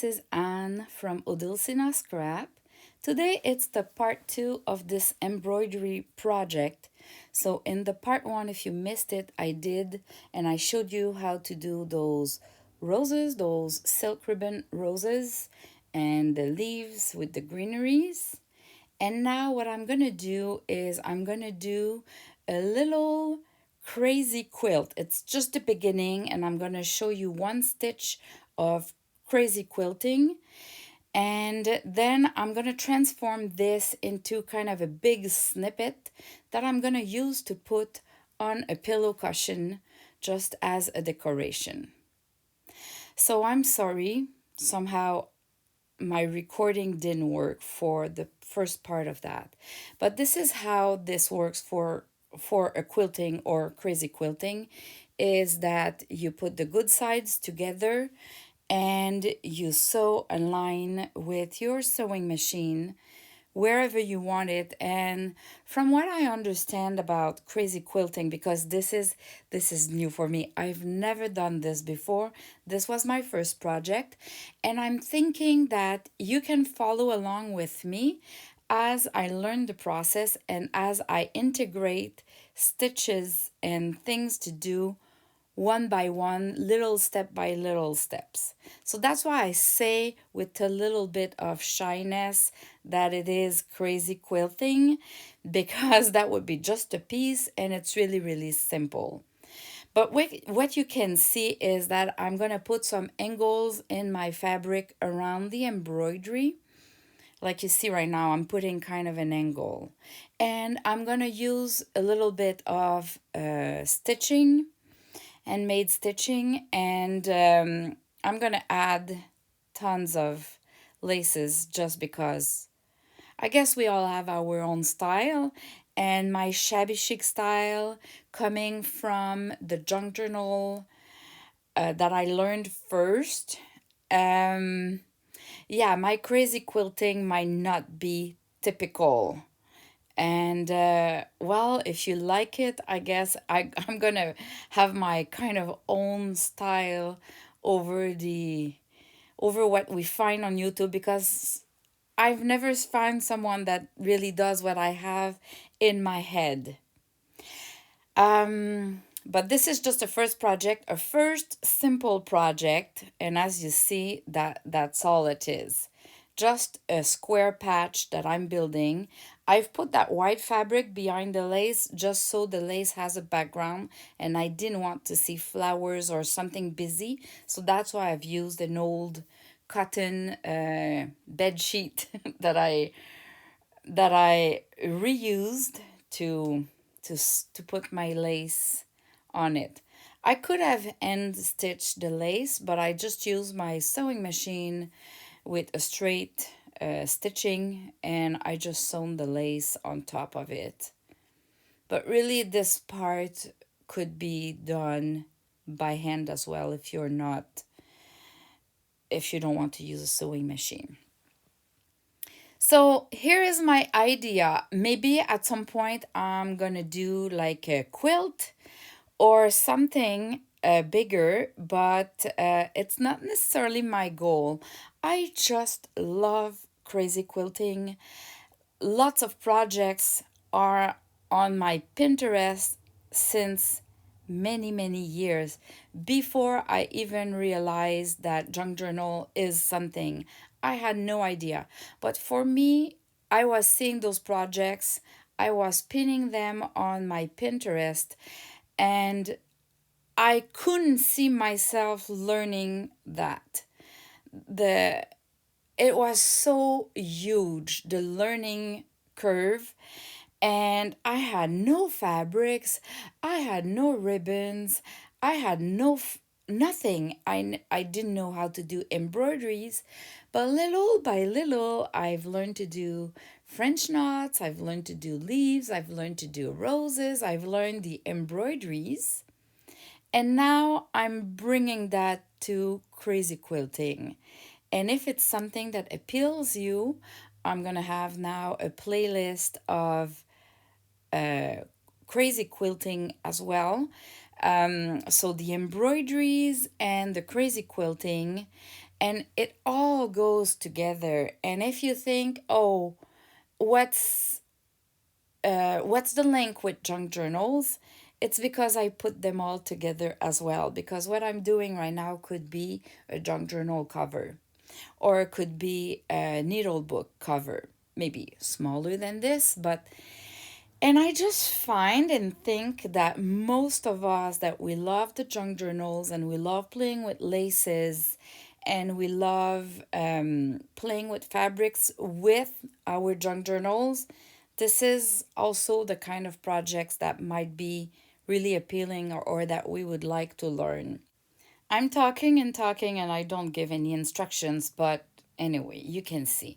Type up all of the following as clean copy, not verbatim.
this is Anne from Odulcina Scrap. Today it's the part two of this embroidery project. So in the part one, if you missed it, I did, and I showed you how to do those roses, those silk ribbon roses, and the leaves with the greeneries. And now what I'm gonna do is I'm gonna do a little crazy quilt. It's just the beginning, and I'm gonna show you one stitch of crazy quilting. And then I'm gonna transform this into kind of a big snippet that I'm gonna use to put on a pillow cushion just as a decoration. So I'm sorry, somehow my recording didn't work for the first part of that. But this is how this works for a quilting or crazy quilting, is that you put the good sides together and you sew a line with your sewing machine wherever you want it. And from what I understand about crazy quilting, because this is new for me, I've never done this before. This was my first project, and I'm thinking that you can follow along with me as I learn the process and as I integrate stitches and things to do one by one, little step by little steps. So that's why I say with a little bit of shyness that it is crazy quilting, because that would be just a piece and it's really, really simple. But what you can see is that I'm going to put some angles in my fabric around the embroidery. Like you see right now, I'm putting kind of an angle. And I'm going to use a little bit of stitching, handmade stitching, and I'm gonna add tons of laces just because I guess we all have our own style, and my shabby chic style coming from the junk journal that I learned first. um yeah, my crazy quilting might not be typical. And well, if you like it, I guess I'm gonna have my kind of own style over the over what we find on YouTube, because I've never found someone that really does what I have in my head. But this is just a first project, a first simple project, and as you see, that's all it is. Just a square patch that I'm building. I've put that white fabric behind the lace just so the lace has a background, and I didn't want to see flowers or something busy, so that's why I've used an old cotton bed sheet that I reused to to put my lace on it. I could have end stitched the lace, but I just used my sewing machine with a straight stitching, and I just sewn the lace on top of it. But really, this part could be done by hand as well if you don't want to use a sewing machine. So here is my idea. Maybe at some point I'm gonna do like a quilt or something bigger, but it's not necessarily my goal. I just love crazy quilting. Lots of projects are on my Pinterest since many, many years before I even realized that junk journal is something. I had no idea. But for me, I was seeing those projects, I was pinning them on my Pinterest, and I couldn't see myself learning that. The It was so huge, the learning curve, and I had no fabrics, I had no ribbons, I had nothing. I didn't know how to do embroideries, but little by little I've learned to do French knots, I've learned to do leaves, I've learned to do roses, I've learned the embroideries, and now I'm bringing that to crazy quilting. And if it's something that appeals you, I'm going to have now a playlist of crazy quilting as well. So the embroideries and the crazy quilting. and it all goes together. And if you think, oh, what's what's the link with junk journals? It's because I put them all together as well. Because what I'm doing right now could be a junk journal cover, or it could be a needle book cover, maybe smaller than this, but and I just find and think that most of us that we love the junk journals and we love playing with laces and we love playing with fabrics with our junk journals, this is also the kind of projects that might be really appealing, or that we would like to learn. I'm talking and talking and I don't give any instructions, but anyway, you can see.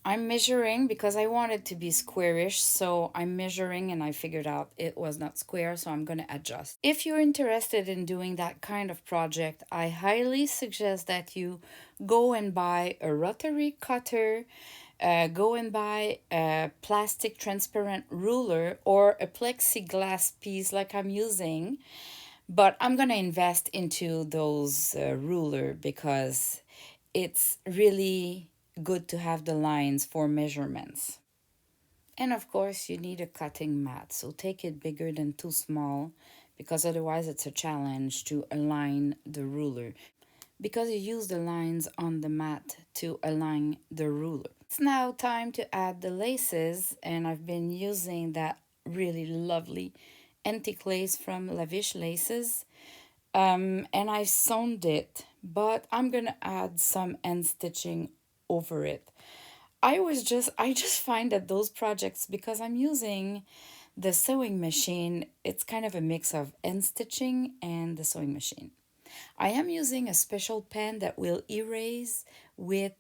I'm measuring because I want it to be squarish, so I'm measuring and I figured out it was not square, so I'm going to adjust. If you're interested in doing that kind of project, I highly suggest that you go and buy a rotary cutter, go and buy a plastic transparent ruler or a plexiglass piece like I'm using, but I'm going to invest into those ruler because it's really good to have the lines for measurements. And of course, you need a cutting mat, so take it bigger than too small because otherwise it's a challenge to align the ruler because you use the lines on the mat to align the ruler. It's now time to add the laces, and I've been using that really lovely antique lace from Lavish Laces, and I sewn it, but I'm gonna add some end stitching over it. I just find that those projects, because I'm using the sewing machine, it's kind of a mix of end stitching and the sewing machine. I am using a special pen that will erase with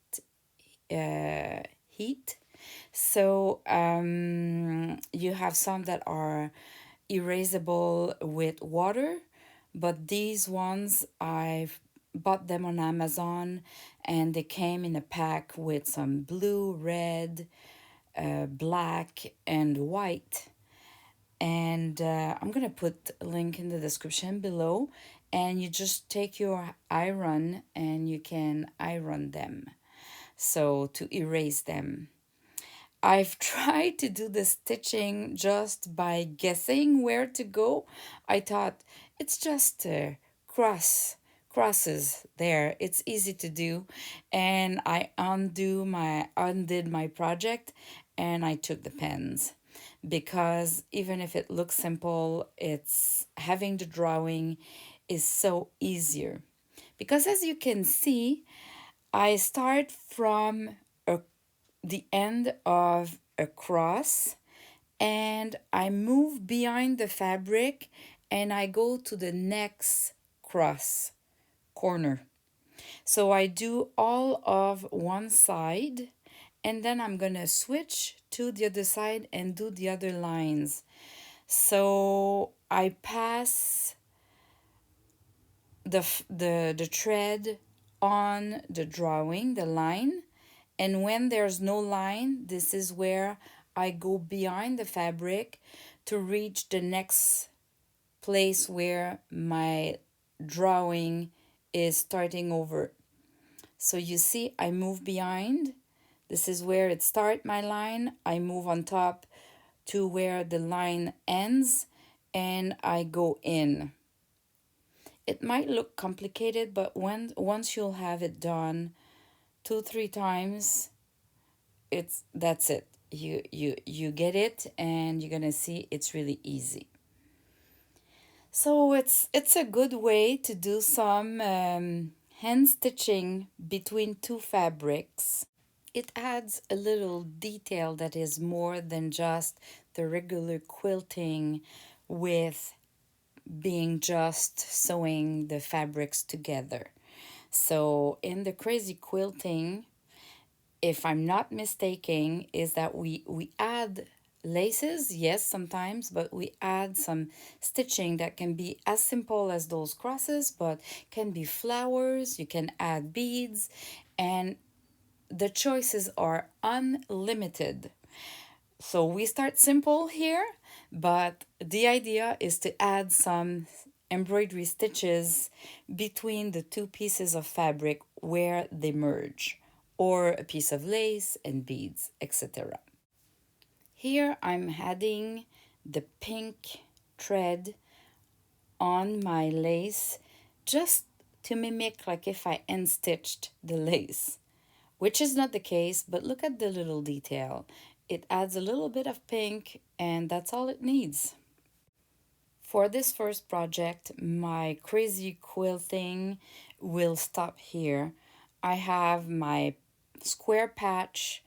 heat. So you have some that are erasable with water, but these ones I've bought them on Amazon and they came in a pack with some blue, red, black, and white. And I'm gonna put a link in the description below, and you just take your iron and you can iron them so to erase them. I've tried to do the stitching just by guessing where to go. I thought it's just crosses there. It's easy to do, and I undid my project, and I took the pens because even if it looks simple, it's having the drawing is so easier. Because as you can see, I start from a the end of a cross and I move behind the fabric and I go to the next cross corner. So I do all of one side and then I'm gonna switch to the other side and do the other lines. So I pass the thread on the drawing, the line, and when there's no line, this is where I go behind the fabric to reach the next place where my drawing is starting over. So you see, I move behind. This is where it start my line. I move on top to where the line ends and I go in. It might look complicated, but once you'll have it done 2-3 times, that's it. You get it and you're gonna see it's really easy. So it's a good way to do some hand stitching between two fabrics. It adds a little detail that is more than just the regular quilting with being just sewing the fabrics together. So in the crazy quilting, if I'm not mistaken, is that we add laces, yes, sometimes, but we add some stitching that can be as simple as those crosses, but can be flowers, you can add beads, and the choices are unlimited. So we start simple here, but the idea is to add some embroidery stitches between the two pieces of fabric where they merge, or a piece of lace and beads, etc. Here I'm adding the pink thread on my lace just to mimic like if I end stitched the lace, which is not the case, but look at the little detail. It adds a little bit of pink and that's all it needs. For this first project, my crazy quilting will stop here. I have my square patch.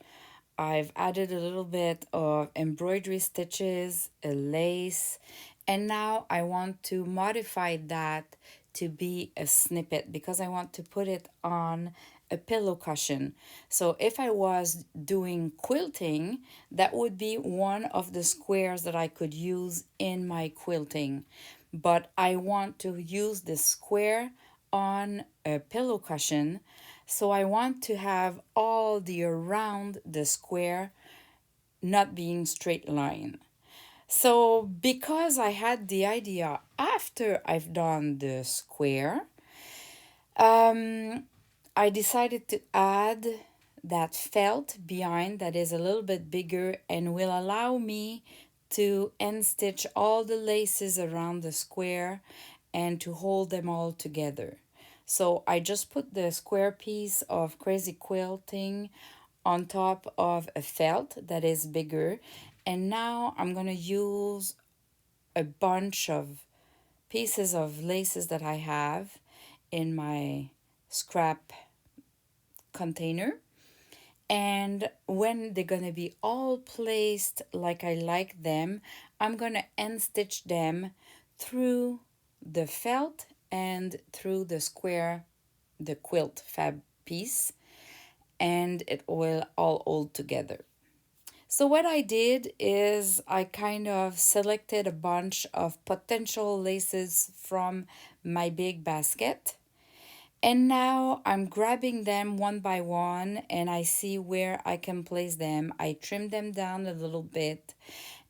I've added a little bit of embroidery stitches, a lace, and now I want to modify that to be a snippet because I want to put it on a pillow cushion. So if I was doing quilting, that would be one of the squares that I could use in my quilting. But I want to use this square on a pillow cushion. So I want to have all the around the square not being straight line. So because I had the idea after I've done the square, um, I decided to add that felt behind that is a little bit bigger and will allow me to end stitch all the laces around the square and to hold them all together. So I just put the square piece of crazy quilting on top of a felt that is bigger, and now I'm gonna use a bunch of pieces of laces that I have in my scrap container. And when they're gonna be all placed like I like them, I'm gonna end stitch them through the felt and through the square, the quilt fab piece, and it will all hold together. So what I did is I kind of selected a bunch of potential laces from my big basket. And now I'm grabbing them one by one and I see where I can place them. I trim them down a little bit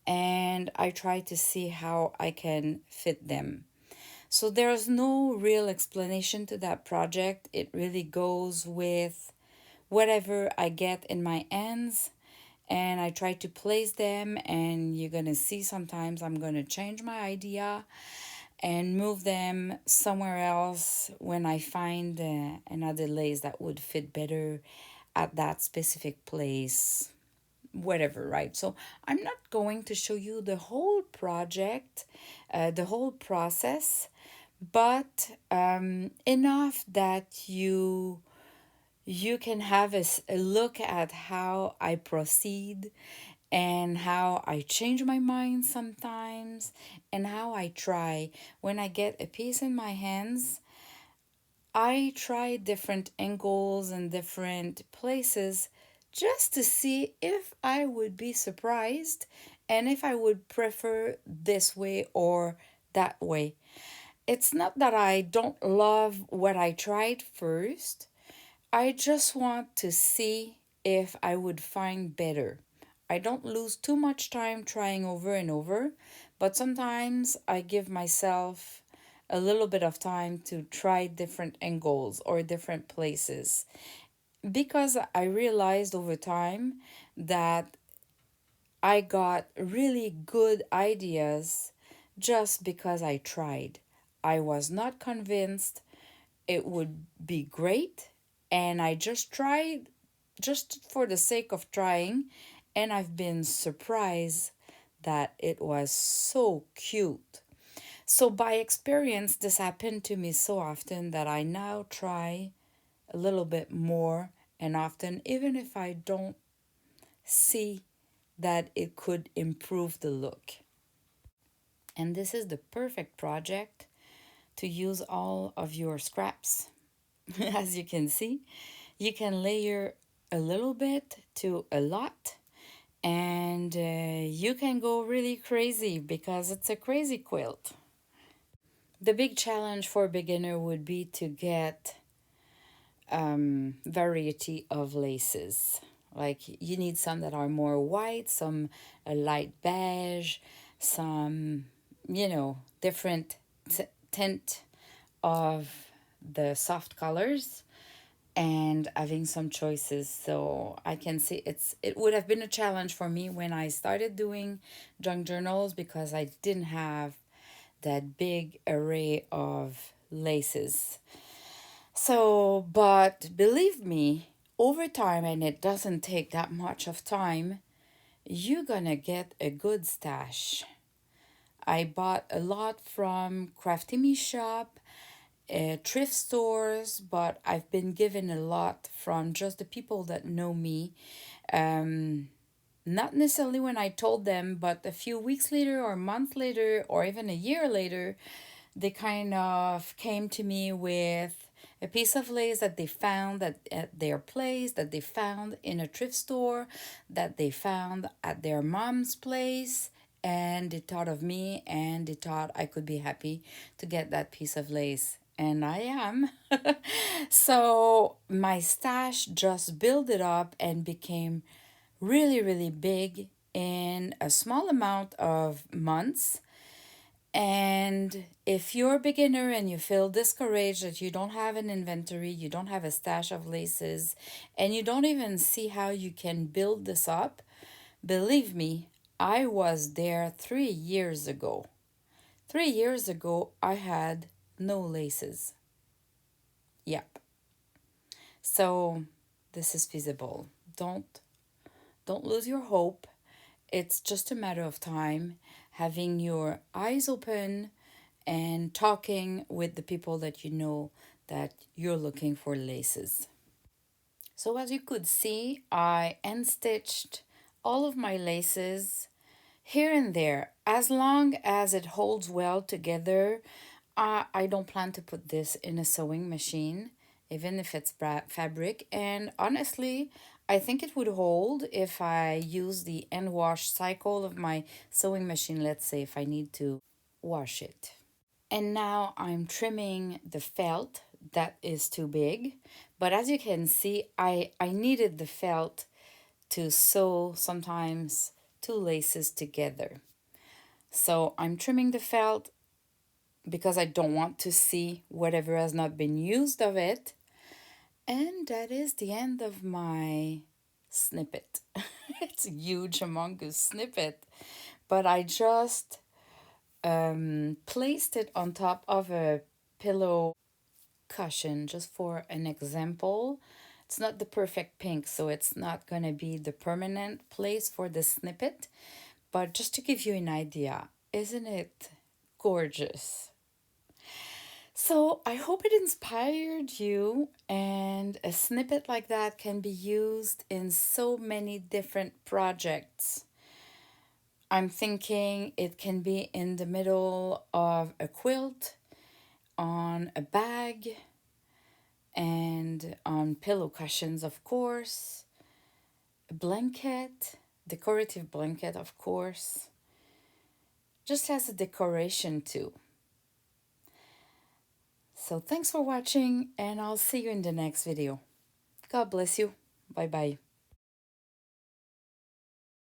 and I try to see how I can fit them. So there's no real explanation to that project. It really goes with whatever I get in my hands and I try to place them, and you're gonna see sometimes I'm gonna change my idea and move them somewhere else when I find another lace that would fit better at that specific place, whatever, right? So I'm not going to show you the whole project, the whole process, but enough that you can have a look at how I proceed and how I change my mind sometimes and how I try. When I get a piece in my hands, I try different angles and different places just to see if I would be surprised and if I would prefer this way or that way. It's not that I don't love what I tried first. I just want to see if I would find better. I don't lose too much time trying over and over, but sometimes I give myself a little bit of time to try different angles or different places because I realized over time that I got really good ideas just because I tried. I was not convinced it would be great, and I just tried just for the sake of trying, and I've been surprised that it was so cute. So by experience, this happened to me so often that I now try a little bit more and often, even if I don't see that it could improve the look. And this is the perfect project to use all of your scraps. As you can see, you can layer a little bit to a lot, and you can go really crazy because it's a crazy quilt. The big challenge for a beginner would be to get variety of laces. Like you need some that are more white, some a light beige, some, different tint of the soft colors. and having some choices. So I can see it would have been a challenge for me when I started doing junk journals because I didn't have that big array of laces. So, but believe me, over time, and it doesn't take that much of time, you're gonna get a good stash. I bought a lot from Crafty Me Shop, thrift stores, but I've been given a lot from just the people that know me. Um, Not necessarily when I told them, but a few weeks later, or a month later, or even a year later, they kind of came to me with a piece of lace that they found at their place, that they found in a thrift store, that they found at their mom's place, and they thought of me and they thought I could be happy to get that piece of lace. And I am. So my stash just built it up and became really, really big in a small amount of months. And if you're a beginner and you feel discouraged that you don't have an inventory, you don't have a stash of laces, and you don't even see how you can build this up, believe me, I was there 3 years ago. 3 years ago, I had no laces. Yep. So this is feasible. Don't don't lose your hope. It's just a matter of time, having your eyes open and talking with the people that you know that you're looking for laces. So as you could see, I end stitched all of my laces here and there. As long as it holds well together, I don't plan to put this in a sewing machine, even if it's fabric. And honestly, I think it would hold if I use the end wash cycle of my sewing machine, let's say if I need to wash it. And now I'm trimming the felt that is too big. But as you can see, I needed the felt to sew sometimes two laces together. So I'm trimming the felt because I don't want to see whatever has not been used of it. And that is the end of my snippet. It's a huge, humongous snippet. But I just placed it on top of a pillow cushion just for an example. It's not the perfect pink, so it's not going to be the permanent place for the snippet, but just to give you an idea, isn't it gorgeous? So I hope it inspired you, and a snippet like that can be used in so many different projects. I'm thinking it can be in the middle of a quilt, on a bag, and on pillow cushions, of course, a blanket, decorative blanket, of course, just as a decoration too. So thanks for watching, and I'll see you in the next video. God bless you. Bye bye.